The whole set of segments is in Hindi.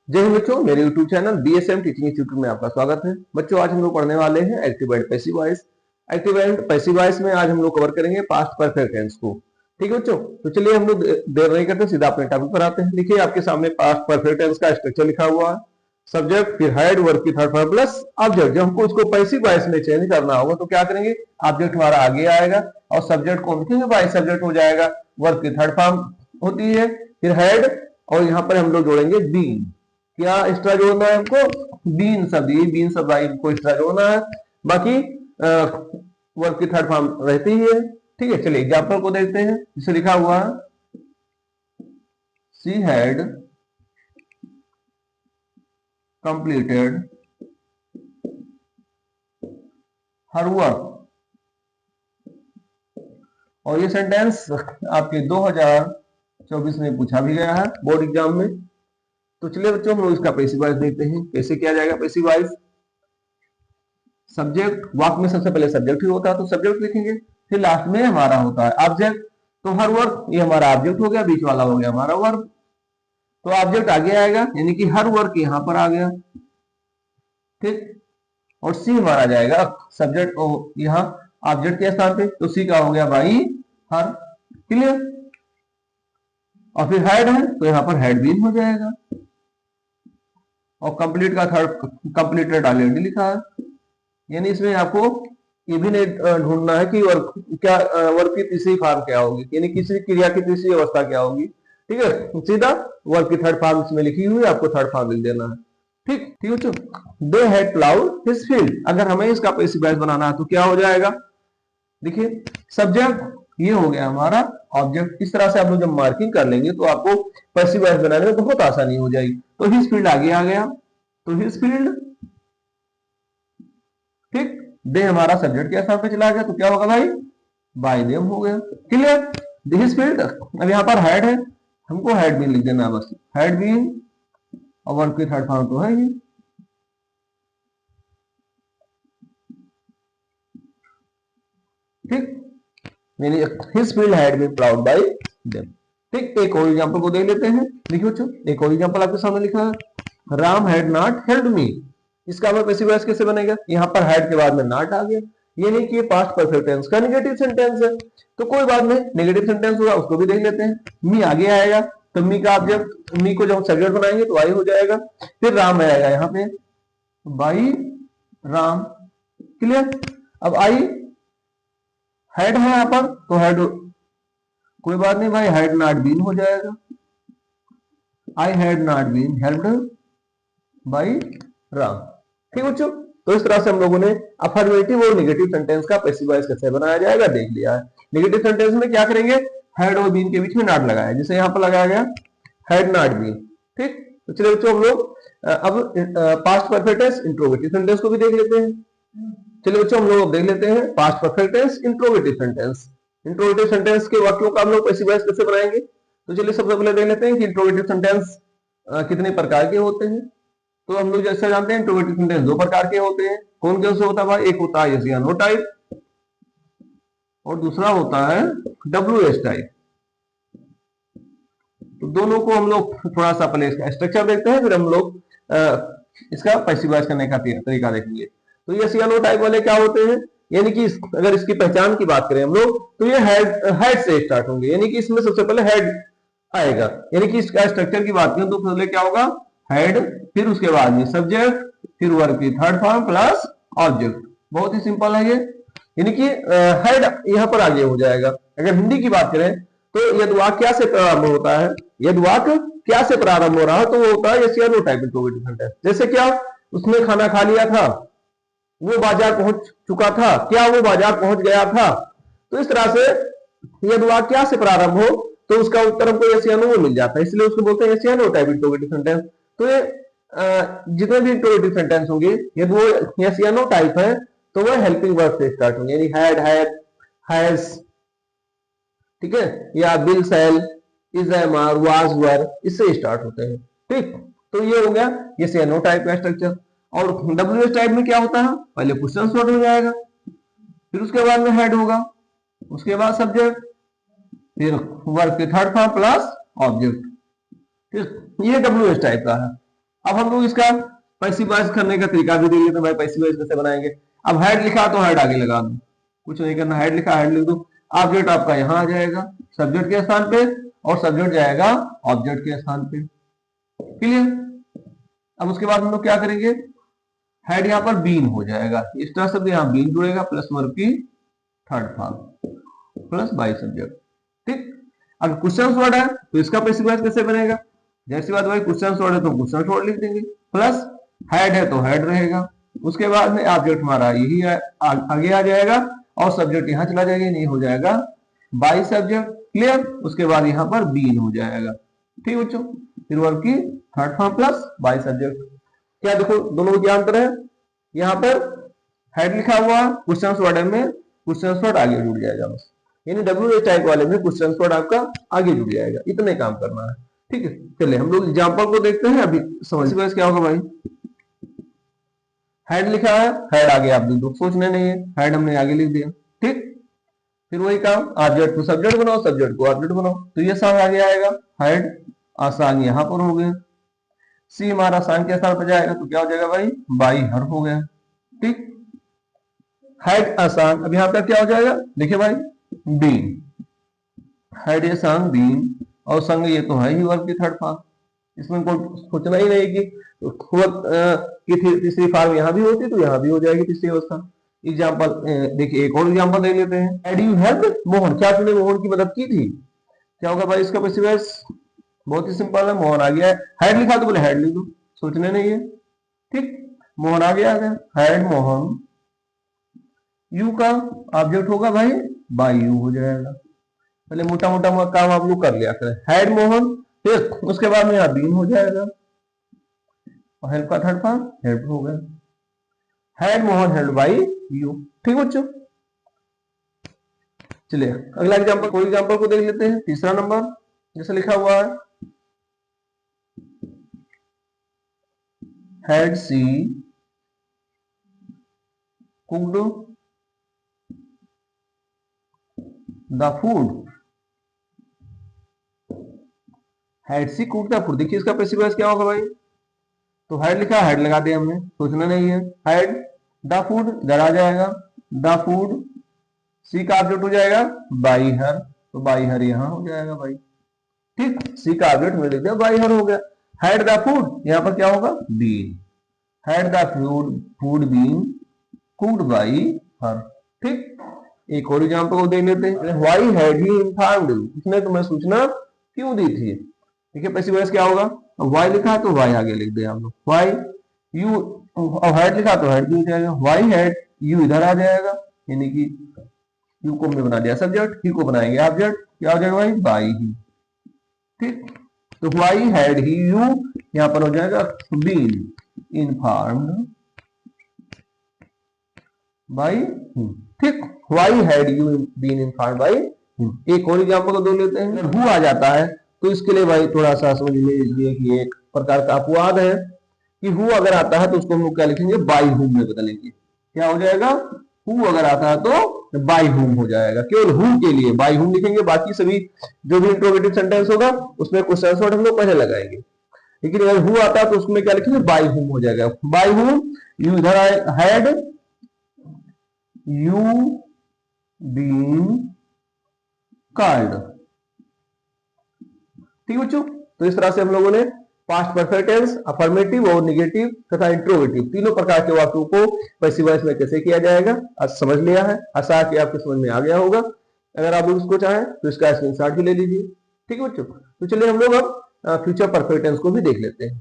जय हिंद बच्चों, मेरे YouTube channel BSM teaching institute में आपका स्वागत है। बच्चों, आज हम लोग पढ़ने वाले हैं active and passive voice. Active and passive voice में आज हम लोग कवर करेंगे पास्ट परफेक्ट टेंस को। ठीक है बच्चों, तो चलिए हम लोग देर नहीं करते, सीधा अपने टॉपिक पर आते हैं। देखिए आपके सामने पास्ट परफेक्ट टेंस का स्ट्रक्चर लिखा हुआ है। सब्जेक्ट, फिर हेड, वर्ब की थर्ड फॉर्म प्लस ऑब्जेक्ट। जब हमको इसको पैसिव वॉइस में चेंज करना होगा तो क्या करेंगे, ऑब्जेक्ट हमारा आगे आएगा और सब्जेक्ट को लिखेंगे बाई सब्जेक्ट हो जाएगा। वर्ब की थर्ड फॉर्म होती है, फिर हेड और यहाँ पर हम लोग जोड़ेंगे बीन। क्या एक्स्ट्रा जोड़ना है हमको, बीन शब्द, ये बीन शब्द इनको एक्स्ट्रा जोड़ना है। बाकी वर्ब की थर्ड फॉर्म रहती ही है। ठीक है, चलिए एग्जाम्पल को देखते हैं। जिसे लिखा हुआ है she had completed her work. और ये सेंटेंस आपके 2024 में पूछा भी गया है बोर्ड एग्जाम में। तो चलिए बच्चों, हम लोग इसका पैसिव वॉइस देखते हैं कैसे किया जाएगा पैसिव वॉइस। सब्जेक्ट, वाक्य में सबसे पहले सब्जेक्ट ही होता है तो सब्जेक्ट लिखेंगे, फिर लास्ट में हमारा होता है ऑब्जेक्ट। तो हर वर्क, ये हमारा ऑब्जेक्ट हो गया, बीच वाला हो गया हमारा वर्क। तो ऑब्जेक्ट आगे आएगा, यानी कि हर वर्क यहां पर आ गया। ठीक, और सी हमारा जाएगा सब्जेक्ट यहाँ ऑब्जेक्ट के स्थान पे, तो सी का हो गया भाई हर। क्लियर। और फिर हेड है तो यहाँ पर हेड बीन हो जाएगा। और कंप्लीट का थर्ड कंप्लीटेड ऑलरेडी लिखा है, यानी इसमें आपको ये भी नहीं ढूंढना है कि वर्क क्या, वर्क की तीसरी फॉर्म क्या होगी, यानी किसी क्रिया की तीसरी अवस्था क्या होगी। ठीक है, सीधा वर्क की थर्ड फॉर्म इसमें लिखी हुई है, आपको थर्ड फॉर्म लिख देना है। ठीक ठीक बच्चों, they had ploughed his field. अगर हमें इसका पैसिव वॉइस बनाना है तो क्या हो जाएगा, देखिए सब्जेक्ट ये हो गया हमारा ऑब्जेक्ट। इस तरह से आप लोग जब मार्किंग कर लेंगे तो आपको पैसिव वॉइस बनाने में बहुत आसानी हो जाएगी। तो हिज फील्ड आगे आ गया, तो हिज फील्ड। ठीक, दे हमारा सब्जेक्ट के स्थान पे चला गया तो क्या होगा भाई, बाय देम हो गया। क्लियर। दिस फील्ड, अब यहाँ पर हेड है, हमको हेड बीन लिख देना बस, हेड बीन। और वर्ब की थर्ड फॉर्म तो है ही। ठीक, यानी his field had been ploughed by them. ठीक, एक और एग्जांपल को देख लेते हैं। देखिए बच्चों, एक और एग्जांपल आपके सामने लिखा है, राम हैड नॉट हेल्ड मी। इसका हमें पैसिव वॉइस कैसे बनेगा, यहाँ पर हैड के बाद में नॉट आ गया, यानी कि ये पास्ट परफेक्ट टेंस का नेगेटिव सेंटेंस है। तो कोई बात नहीं, नेगेटिव सेंटेंस होगा उसको भी देख लेते हैं। मी आगे आएगा तो मी का ऑब्जेक्ट, मी को जब सब्जेक्ट बनाएंगे तो आई हो जाएगा। फिर राम आएगा यहाँ पे, बाई राम। क्लियर। अब आई हेड है यहाँ पर तो हेड, कोई बात नहीं भाई, हैड नॉट बीन हो जाएगा। I had not been helped by Ram. ठीक बच्चों, तो इस तरह से हम लोगों ने अफर्मेटिव और नेगेटिव सेंटेंस का पैसिव वॉइस कैसे बनाया जाएगा देख लिया है। नेगेटिव सेंटेंस में क्या करेंगे, हैड और बीन के बीच में नॉट लगाया, जैसे यहाँ पर लगाया गया हैड नॉट बीन। ठीक, तो चलिए बच्चों हम लोग अब past perfect tense interrogative sentence को भी देख लेते हैं। चलिए बच्चों, हम लोग देख लेते हैं past perfect tense interrogative sentence. Interrogative sentence के वाक्यों का हम लोग पैसिव वॉइस कैसे बनाएंगे, तो चलिए सबसे पहले देख लेते हैं कि इंट्रोगेटिव सेंटेंस कितने प्रकार के होते हैं। तो हम लोग जैसे जानते हैं इंट्रोगेटिव सेंटेंस दो प्रकार के होते हैं। कौन कौन से होता है भाई, एक होता है यस या नो टाइप और दूसरा होता है WS टाइप। तो दोनों को हम लोग थोड़ा सा पहले इसका स्ट्रक्चर देखते हैं, फिर हम लोग इसका पैसिव वॉइस करने का तरीका देखेंगे। तो यस या नो टाइप वाले क्या होते हैं, यानी कि अगर इसकी पहचान की बात करें हम लोग तो ये हेड से स्टार्ट होंगे, यानी कि इसमें सबसे पहले हेड आएगा। यानी कि इसका स्ट्रक्चर की बात करें तो पहले क्या होगा, हेड, फिर उसके बाद में सब्जेक्ट, फिर वर्ब की थर्ड फॉर्म प्लस ऑब्जेक्ट। बहुत ही सिंपल है ये, यानी कि हेड यहाँ पर आगे हो जाएगा। अगर हिंदी की बात करें तो यदि वाक्य क्या से प्रारंभ होता है, यदि वाक्य क्या से प्रारंभ हो रहा है तो वो होता है यस या नो टाइप इंट्रोगेटिव सेंटेंस। जैसे क्या, उसने खाना खा लिया था, वो बाजार पहुंच चुका था, क्या वो बाजार पहुंच गया था। तो इस तरह से यदि वाक्य क्या से प्रारंभ हो तो उसका उत्तर हमको यस या नो में मिल जाता है, इसलिए उसको बोलते हैं यस या नो टाइप इंट्रोगेटिव सेंटेंस। तो ये जितने भी इंट्रोगेटिव सेंटेंस होंगे यदि वो यस या नो टाइप है तो वह हेल्पिंग वर्ब से स्टार्ट होंगे, यानी हैड, हैड, हैज, ठीक है, या will, shall, is, am, are, was, were, इससे स्टार्ट होते हैं। ठीक, तो ये हो गया यस या नो टाइप का स्ट्रक्चर। और WS टाइप में क्या होता है, पहले क्वेश्चन वर्ड हो जाएगा, फिर उसके बाद में हेड होगा, उसके बाद सब्जेक्ट, फिर वर्ब की थर्ड फॉर्म प्लस ऑब्जेक्ट। ये WS टाइप का है। अब हम लोग इसका पैसिव वॉइस करने का तरीका भी देख लेते हैं भाई, पैसिव वॉइस कैसे बनाएंगे। अब हेड लिखा तो हेड आगे लगा दो, कुछ नहीं करना, हेड लिखा हेड लिख दो, ऑब्जेक्ट आपका यहाँ आ जाएगा सब्जेक्ट के स्थान पे, और सब्जेक्ट जाएगा ऑब्जेक्ट के स्थान पे। क्लियर? अब उसके बाद हम लोग क्या करेंगे, हेड यहाँ पर बीन हो जाएगा, इस तरह से यहाँ बीन जुड़ेगा प्लस वर्ब की third form plus by subject. ठीक, अगर क्वेश्चन वर्ड है तो इसका पैसिव वॉइस कैसे बनेगा, जैसी बात भाई क्वेश्चन वर्ड है तो क्वेश्चन वर्ड लिख देंगे, प्लस हेड है तो हेड रहेगा, उसके बाद में ऑब्जेक्ट हमारा यही आगे आ जाएगा और सब्जेक्ट यहाँ चला जाएगा, नहीं हो जाएगा बाई सब्जेक्ट। क्लियर? उसके बाद यहाँ पर बीन हो जाएगा। ठीक बच्चों, फिर वर्ब की third form plus by subject. क्या देखो दोनों में क्या अंतर है, यहाँ पर हेड लिखा हुआ क्वेश्चन वर्ड में क्वेश्चन वर्ड आगे जुड़ जाएगा बस, यानी WH टाइप वाले में क्वेश्चन वर्ड आपका आगे जुड़ जाएगा, इतने काम करना है। ठीक है, चलिए हम लोग एग्जांपल को देखते हैं, अभी समझिए क्या होगा भाई। हेड लिखा है, हेड आगे आप लोग सोचने नहीं है, हेड हमने आगे लिख दिया। ठीक, फिर वही काम, ऑब्जेक्ट को सब्जेक्ट बनाओ, सब्जेक्ट को ऑब्जेक्ट बनाओ, तो ये सांग आगे आएगा, हेड आसान यहाँ पर हो गया, सी हमारा सांग के स्थान पर जाएगा तो क्या हो जाएगा भाई, बाई हर हो गया। ठीक, हेड आसान, अब यहाँ पर क्या हो जाएगा, देखिए भाई बीन, हेड ये सांग बीन, और संग ये तो है ही वर्ब की थर्ड फॉर्म, इसमें कोई सोचना ही नहीं कि तीसरी फॉर्म यहाँ भी होती तो यहाँ भी हो जाएगी तीसरी अवस्था। एग्जाम्पल देखिए, एक और एग्जाम्पल देख लेते हैं, हैड यू हेल्प मोहन, क्या तुमने मोहन की मदद की थी, क्या होगा भाई इसका पैसिव वॉइस, बहुत ही सिंपल है, मोहन आ गया है, हेड लिखा तो बोले हेड लिख दो, सोचने नहीं है। ठीक, मोहन आ गया, हेड मोहन, यू का ऑब्जेक्ट होगा भाई बाई यू हो जाएगा, पहले मोटा मोटा काम आप लोग कर लिया करें, हेड मोहन, फिर उसके बाद में यहाँ बीन हो जाएगा, और हेल्प का थर्ड फॉर्म हेल्प हो गया, head Mohan help by you. ठीक बच्चों, चलिए अगला एग्जांपल, कोई एग्जांपल को देख लेते हैं, तीसरा नंबर जैसे लिखा हुआ है, had she cooked the food, had she cooked the food, देखिए इसका पैसिव वॉइस क्या होगा भाई, तो हेड लिखा हेड लगा दिया हमने, सोचना नहीं है, हेड द फूड इधर आ जाएगा, द फूड, सी का ऑब्जेक्ट हो जाएगा बाई हर, तो बाई हर यहाँ हो जाएगा भाई। ठीक, सी का ऑब्जेक्ट में लिख दिया बाई हर हो गया, हेड द फूड यहाँ पर क्या होगा been, had the food food been cooked by her. ठीक, एक और एग्जांपल को देख लेते हैं, why had he informed you, इसने तुम्हें सूचना क्यों दी थी। देखिए पैसिव वॉइस क्या होगा, वाई लिखा तो वाई आगे लिख दे हम लोग, वाई यू, और हेड लिखा तो हेड भी हो जाएगा, वाई हेड यू इधर आ जाएगा, यानी कि यू को हमने बना दिया सब्जेक्ट, ही को बनाएंगे ऑब्जेक्ट, क्या हो जाएगा भाई बाई ही। ठीक, तो वाई हेड ही यू यहाँ पर हो जाएगा बीन इन्फॉर्म्ड बाई हिम। ठीक, why had you been informed by him. एक और एग्जांपल को दो लेते हैं, अगर हु आ जाता है तो इसके लिए भाई थोड़ा सा समझ लीजिए कि एक प्रकार का अपवाद है कि हु अगर आता है तो उसको हम लोग क्या लिखेंगे बाई हुम में बदलेंगे, क्या हो जाएगा, हु अगर आता है तो बाई हुम हो जाएगा, केवल हु के लिए बाई हुम लिखेंगे, बाकी सभी जो भी इंट्रोगेटिव सेंटेंस होगा उसमें क्वेश्चन वर्ड हम लोग पहले लगाएंगे, लेकिन अगर हु आता है तो उसमें क्या लिखेंगे बाई हुम हो जाएगा, बाई हुम यू इधर आए, हैड यू बीन कॉल्ड। ठीक बच्चों, तो इस तरह से हम लोगों ने पास्ट परफेक्ट टेंस, अफर्मेटिव और निगेटिव तथा इंट्रोगेटिव तीनों प्रकार के वाक्यों को पैसिव वॉइस में कैसे किया जाएगा आज समझ लिया है, आशा है कि आपके समझ में आ गया होगा। अगर आप लोग इसको चाहें तो इसका स्क्रीनशॉट भी ले लीजिए। ठीक है बच्चों, तो चलिए हम लोग अब फ्यूचर परफेक्ट टेंस को भी देख लेते हैं।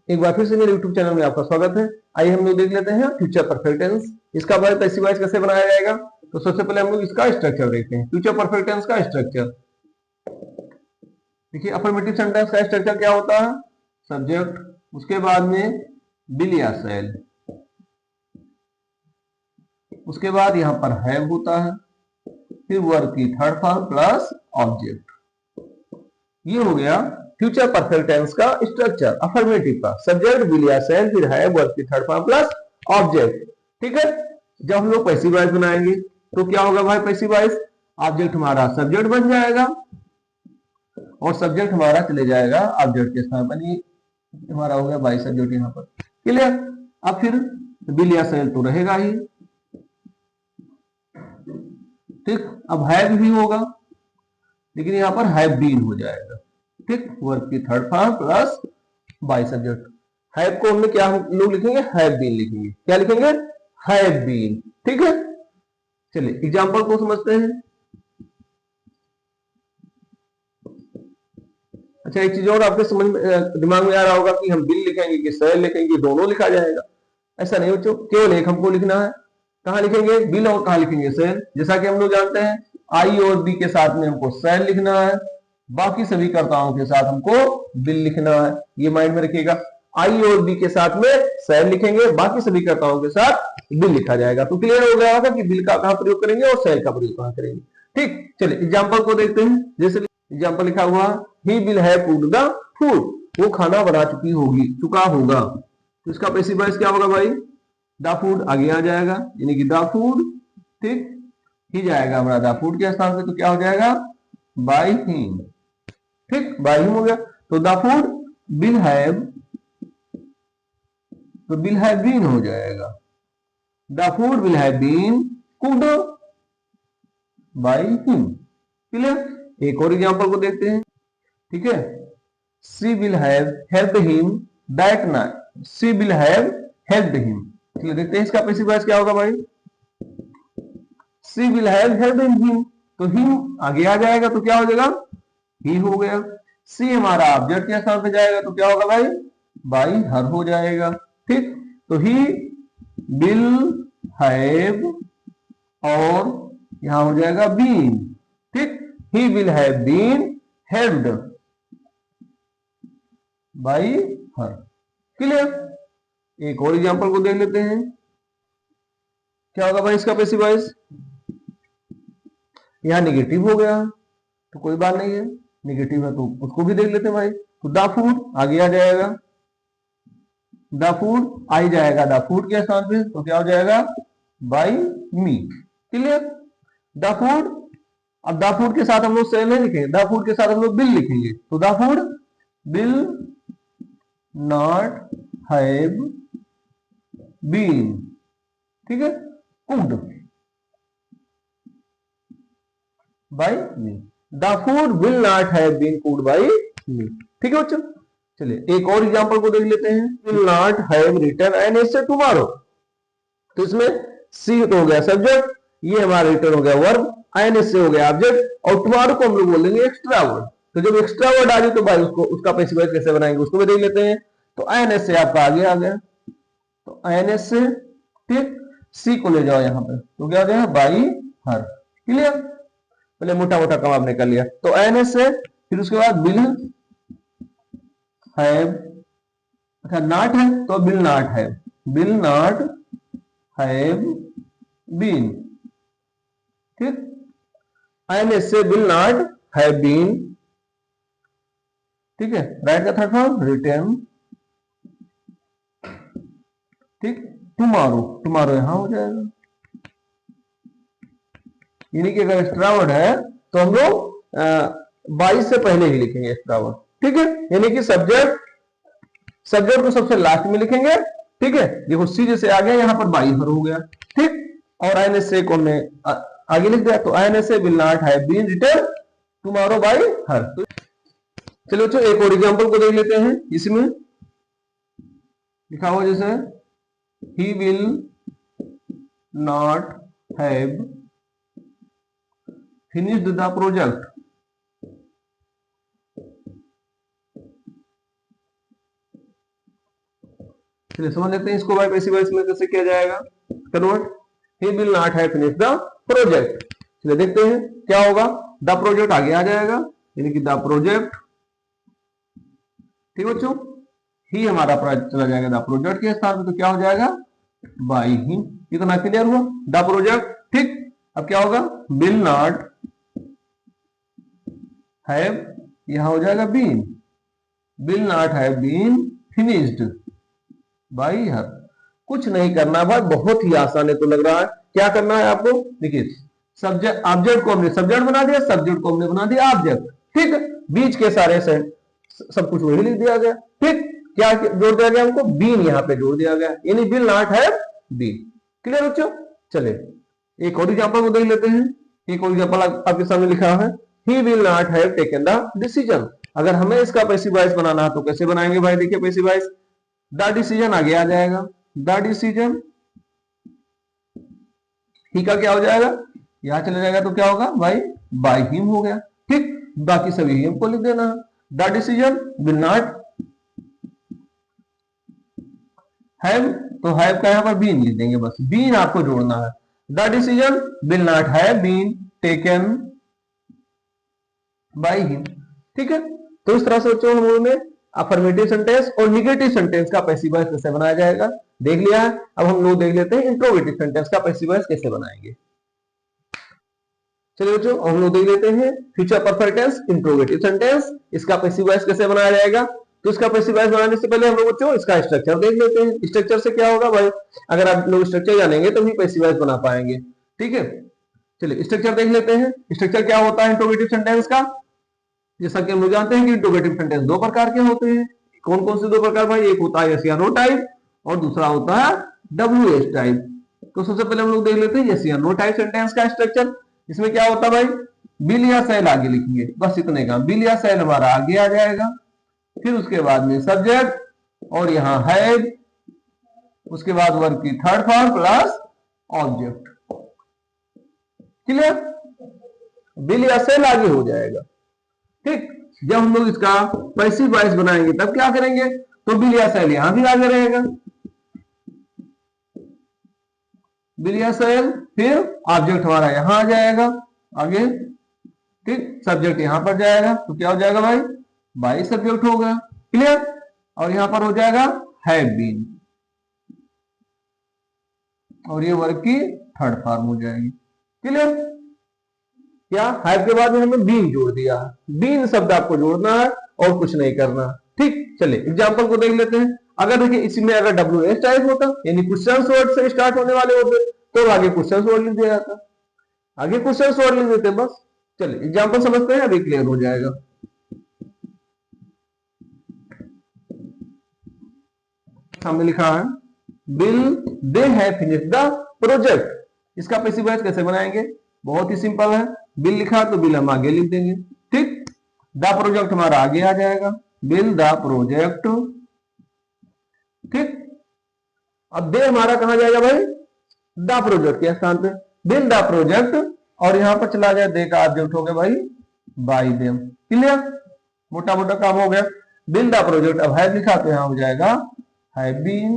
एक बार फिर से मेरे YouTube चैनल में आपका स्वागत है। आइए हम लोग देख लेते हैं फ्यूचर परफेक्ट टेंस, इसका पैसिव वॉइस कैसे बनाया जाएगा। तो सबसे पहले हम लोग इसका स्ट्रक्चर देखते हैं, फ्यूचर परफेक्ट टेंस का स्ट्रक्चर। देखिए अफर्मेटिव सेंटेंस का स्ट्रक्चर क्या होता है, सब्जेक्ट, उसके बाद में विल या शैल, उसके बाद यहां पर हैव होता है, फिर वर्ब की थर्ड फॉर्म प्लस ऑब्जेक्ट। ये हो गया फ्यूचर परफेक्ट टेंस का स्ट्रक्चर अफर्मेटिव का, सब्जेक्ट विल या शैल, फिर हैव, वर्ब की थर्ड फॉर्म प्लस ऑब्जेक्ट। ठीक है, जब हम लोग पैसिव वॉइस बनाएंगे तो क्या होगा भाई, पैसिव वॉइस ऑब्जेक्ट हमारा सब्जेक्ट बन जाएगा और सब्जेक्ट हमारा चले जाएगा ऑब्जेक्ट के स्थान पर। ये हमारा हो गया बाई सब्जेक्ट यहाँ पर। क्लियर? अब फिर बिल या सेल तो रहेगा ही, ठीक। अब हैव भी होगा, लेकिन यहाँ पर हैव बीन हो जाएगा, ठीक। वर्ब की third form plus by subject. Have को हमने क्या हम लोग लिखेंगे, हैव बीन लिखेंगे। क्या लिखेंगे? हैव बीन, ठीक है। चलिए एग्जाम्पल को समझते हैं। अच्छा, एक चीज और आपके समझ में दिमाग में आ रहा होगा कि हम बिल लिखेंगे कि सेल लिखेंगे, दोनों लिखा जाएगा। ऐसा नहीं बच्चों, केवल एक हमको लिखना है। कहाँ लिखेंगे? बिल, और कहाँ लिखेंगे? सेल। जैसा कि हम लोग जानते हैं आई और बी के साथ में हमको सेल लिखना है, बाकी सभी कर्ताओं के साथ हमको बिल लिखना है। ये माइंड में रखिएगा, आई और बी के साथ में सेल लिखेंगे, बाकी सभी कर्ताओं के साथ बिल लिखा जाएगा। तो क्लियर हो गया होगा कि बिल का कहां प्रयोग करेंगे और सेल का प्रयोग कहां करेंगे, ठीक। चलिए एग्जाम्पल को देखते हैं। जैसे एग्जाम्पल लिखा हुआ, ही will have cooked the food, वो खाना बना चुका होगा। तो इसका पैसिव वॉइस क्या होगा भाई? द फूड आगे आ जाएगा, यानी कि द फूड, ठीक। ही जाएगा हमारा द फूड के स्थान पे, तो क्या हो जाएगा? बाय हिम, ठीक। बाय हिम हो गया। तो द फूड विल हैव, तो विल हैव बीन हो जाएगा। The food will have been cooked by him. Clear? एक और एग्जांपल को देखते हैं, ठीक है। She will have helped him that night, she will have helped him. चलिए देखते हैं इसका पैसिव वॉइस क्या होगा भाई? She will have helped him, तो हिम आगे आ जाएगा, तो क्या हो जाएगा? ही हो गया। सी हमारा ऑब्जेक्ट के स्थान पे जाएगा, तो क्या होगा भाई? बाई हर हो जाएगा, ठीक। तो ही विल हैव, और यहां हो जाएगा बीन, ठीक। He will have been helped by her. Clear? एक और एग्जांपल को देख लेते हैं। क्या होगा भाई इसका पैसिव वॉइस? यहां निगेटिव हो गया, तो कोई बात नहीं है, निगेटिव है तो उसको भी देख लेते हैं भाई। तो द फूड आगे आ जाएगा, द फूड आई जाएगा द फूड के स्थान पे, तो क्या हो जाएगा? By me. Clear? The food, अब द फूड के साथ हम लोग सेल नहीं लिखेंगे, द फूड के साथ हम लोग बिल लिखेंगे। तो the food will not have been, ठीक है, cooked by me. The food will not have been cooked by me, ठीक है बच्चों। चलिए एक और एग्जांपल को देख लेते हैं। Will not have written an essay tomorrow, तो इसमें सी तो हो गया सब्जेक्ट, ये हमारा रिटर्न हो गया वर्ब, एन एसे हो गया ऑब्जेक्ट, और टुमारो को हम लोग बोलेंगे एक्स्ट्रा वर्ड। तो जब एक्स्ट्रा वर्ड आ जाए तो भाई उसको उसका पैसिव वॉइस कैसे बनाएंगे उसको भी देख लेते हैं। तो एन एसे आपका आगे आ गया, तो एन एसे, ठीक। सी को ले जाओ यहां पे, तो क्या हो जाएगा? By her. क्लियर? पहले मोटा मोटा काम आपने कर लिया। तो एन एसे, फिर उसके बाद बिल हैव, अच्छा नॉट है तो will not have, will not have been, ठीक। एन एसे बिल नॉट हैव बीन, ठीक है। राइट का थर्ड फॉर्म रिटर्न, ठीक। टुमारो, टुमारो यहां हो जाएगा, यानी कि अगर एक्स्ट्रा वर्ड है तो हम लोग 22 से पहले ही लिखेंगे एक्स्ट्रा वर्ड, ठीक है। यानी कि सब्जेक्ट को सबसे लास्ट में लिखेंगे, ठीक है। देखो सी जैसे आ गया, यहाँ पर बाई हर हो गया, ठीक। और आई एन एस ए को हमने आगे लिख दिया, तो I an essay will not have been written tomorrow by her. चलो बच्चों एक और एग्जांपल को देख लेते हैं। इसमें लिखा हुआ जैसे he will not have finished the project, चलिए समझ लेते हैं इसको भाई पैसिव वॉइस में कैसे किया जाएगा convert. He will not have finished the project, चलिए देखते हैं क्या होगा। द प्रोजेक्ट आगे आ जाएगा, यानी कि द प्रोजेक्ट, ठीक बच्चों। ही हमारा चला जाएगा द प्रोजेक्ट के स्थान पे, तो क्या हो जाएगा? बाई ही। इतना क्लियर हुआ? द प्रोजेक्ट, ठीक। अब क्या होगा? विल नॉट हैव, यहां हो जाएगा been, will not have been finished by her. कुछ नहीं करना भाई, बहुत ही आसान है तो लग रहा है। क्या करना है आपको? देखिए सब्जेक्ट, ऑब्जेक्ट को हमने सब्जेक्ट बना दिया, सब्जेक्ट को हमने बना दिया ऑब्जेक्ट, ठीक है। बीच के सारे सब कुछ वही लिख दिया गया। ठीक, क्या जोड़ दिया गया हमको, बीन यहाँ पे जोड़ दिया गया, यानी will not have been. Clear बच्चों? चले एक और एग्जांपल को देख लेते हैं। एक और एग्जांपल आपके सामने लिखा है, he will not have taken the decision. अगर हमें इसका पैसिव वॉइस बनाना है तो कैसे बनाएंगे भाई? देखिए पैसिव वॉइस, द डिसीजन आगे आ जाएगा, द डिसीजन, ही का क्या हो जाएगा, यहां चले जाएगा तो क्या होगा भाई, बाय हिम हो गया। ठीक, बाकी सभी हिम को लिख देना है। The decision will not have, तो हैव का यहां पर बीन लिख देंगे, बस बीन आपको जोड़ना है। The decision will not have been taken by him. ठीक है, तो इस तरह से बच्चों हम लोगों ने अफर्मेटिव सेंटेंस और निगेटिव सेंटेंस का पैसिव वॉइस कैसे बनाया जाएगा देख लिया है। अब हम लोग देख लेते हैं इंट्रोगेटिव सेंटेंस का पैसिव वॉइस कैसे बनाएंगे। चलिए बच्चों हम लोग देख लेते हैं future perfect tense interrogative sentence, इसका पैसिव वॉइस कैसे बनाया जाएगा। तो इसका पैसिव वॉइस बनाने से पहले हम लोग बच्चों इसका स्ट्रक्चर देख लेते हैं। स्ट्रक्चर से क्या होगा भाई, अगर आप लोग स्ट्रक्चर जानेंगे तो भी पैसिव वॉइस बना पाएंगे। ठीक है, चलिए स्ट्रक्चर देख लेते हैं। स्ट्रक्चर क्या होता है इंट्रोगेटिव सेंटेंस का, जैसा कि हम लोग जानते हैं कि इंट्रोगेटिव सेंटेंस दो प्रकार के होते हैं। कौन कौन से दो प्रकार भाई, एक होता है यस या नो टाइप और दूसरा होता है WH टाइप। तो सबसे पहले हम लोग देख लेते हैं यस या नो टाइप सेंटेंस का स्ट्रक्चर। इसमें क्या होता है भाई, बिल या सेल आगे लिखेंगे, बस इतने का, बिल या सेल हमारा आगे आ जाएगा, फिर उसके बाद में सब्जेक्ट और यहाँ हैव, उसके बाद वर्ब की third form plus object. Clear, bill या सेल आगे हो जाएगा। ठीक, जब हम लोग इसका पैसिव वॉइस बनाएंगे तब क्या करेंगे, तो बिल या सेल यहां भी आगे रहेगा, बिल या सेल, फिर ऑब्जेक्ट हमारा यहां आ जाएगा आगे। ठीक, सब्जेक्ट यहां पर जाएगा तो क्या हो जाएगा भाई, बाई सब्जेक्ट होगा। क्लियर, और यहां पर हो जाएगा हैव बीन और ये वर्ब की थर्ड फॉर्म हो जाएगी। क्लियर, क्या हैव के बाद में हमने बीन जोड़ दिया, बीन शब्द आपको जोड़ना है और कुछ नहीं करना। ठीक, चलिए एग्जांपल को देख लेते हैं। अगर देखिए इसमें अगर WH टाइप होता यानी क्वेश्चन वर्ड से स्टार्ट होने वाले होते तो आगे क्वेश्चन वर्ड लिख दिया जाता, आगे क्वेश्चन वर्ड लिख देते बस। चलिए एग्जांपल समझते हैं, अभी क्लियर हो जाएगा। सामने लिखा है bill they have finished the project. इसका पैसिव वॉइस कैसे बनाएंगे, बहुत ही सिंपल है। बिल लिखा तो बिल हम आगे लिख देंगे। ठीक, द प्रोजेक्ट हमारा आगे आ जाएगा, बिल द प्रोजेक्ट। ठीक, अब दे हमारा कहां जाएगा भाई, द प्रोजेक्ट के स्थान पे, बिल द प्रोजेक्ट, और यहां पर चला जाए दे का ऑब्जेक्ट हो गया भाई बाय देम। क्लियर, मोटा मोटा काम हो गया। बिल द प्रोजेक्ट, अब हैव लिखा तो यहां हो जाएगा हैव बीन,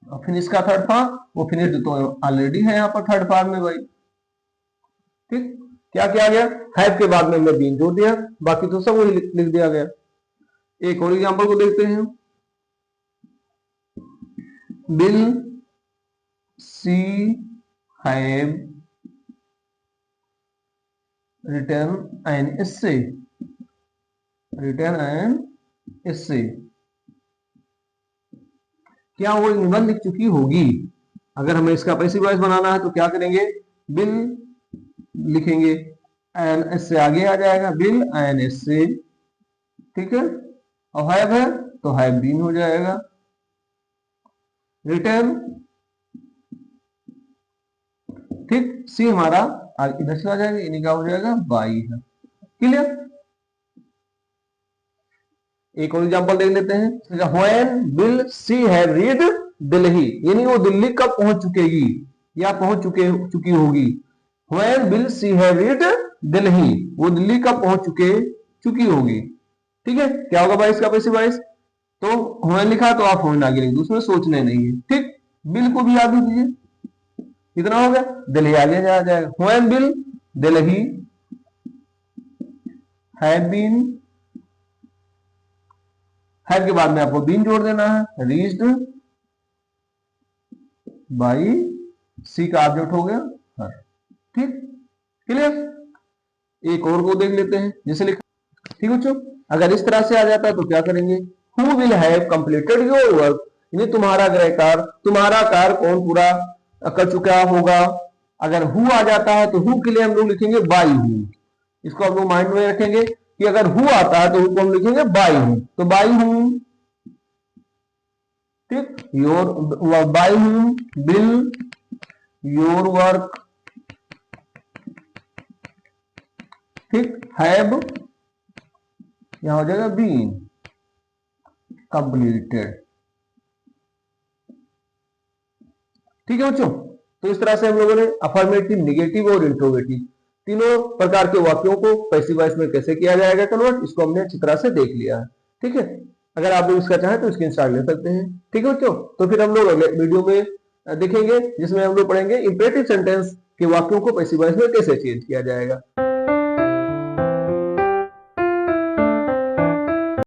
और फिनिश का थर्ड फॉर्म, वो फिनिश तो ऑलरेडी है यहां पर थर्ड फॉर्म में भाई। ठीक, क्या किया गया, हैव के बाद में हमने बीन जोड़ दिया, बाकी तो सब वही लिख दिया गया। एक और एग्जांपल को देखते हैं। Will she have written an essay, written an essay, क्या वो निबंध लिख चुकी होगी। अगर हमें इसका पैसिव वॉइस बनाना है तो क्या करेंगे, बिल लिखेंगे, एन एस से आगे आ जाएगा, बिल एन एस से। ठीक है, और हैव है तो हैव बीन हो जाएगा। रिटर्न, ठीक, सी हमारा इधर से आ जाएगा, इन्हीं का हो जाएगा बाई है। क्लियर, एक और एग्जांपल देख लेते हैं। When will see have read Delhi, यानी वो दिल्ली कब पहुंच चुकेगी या पहुंच चुकी होगी। When will see have read Delhi, वो दिल्ली कब पहुंच चुकी होगी। ठीक है, क्या होगा भाई इसका पैसिव वॉइस, तो व्हेन लिखा तो आप व्हेन आगे लिख दो, उसमें सोचने नहीं है। ठीक, बिल को भी आगे दीजिए, कितना हो गया, दिल्ली आगे जा जाएगा। When will Delhi have been, have के बाद में आपको बीन जोड़ देना है, रीच्ड बाई सी का ऑब्जेक्ट हो गया हर। ठीक, क्लियर, एक और को देख लेते हैं जैसे लिखा। ठीक बच्चों, अगर इस तरह से आ जाता है तो क्या करेंगे, who will have completed your work, यानी तुम्हारा गृह कार्य, तुम्हारा कार्य कौन पूरा कर चुका होगा। अगर हु आ जाता है तो हु के लिए हम लोग लिखेंगे बाई हु। इसको आप लोग माइंड में रखेंगे कि अगर हु आता है तो हु को हम लिखेंगे बाई हूं, तो बाई हूं, ठीक, योर बाई हूं, बिल योर वर्क, ठीक, हैव यहां हो जाएगा बीन कंप्लीटेड। ठीक है बच्चों, तो इस तरह से हम लोगों ने अफर्मेटिव, निगेटिव और इंट्रोगेटिव तीनों प्रकार के वाक्यों को पैसिव वॉइस में कैसे किया जाएगा कन्वर्ट, इसको हमने अच्छी तरह से देख लिया है। ठीक है, अगर आप लोग इसका चाहें तो स्क्रीनशॉट ले सकते हैं। ठीक है बच्चों, तो फिर हम लोग अगले वीडियो में देखेंगे जिसमें हम लोग पढ़ेंगे इंपेरेटिव सेंटेंस के वाक्यों को पैसिव वॉइस में कैसे चेंज किया जाएगा।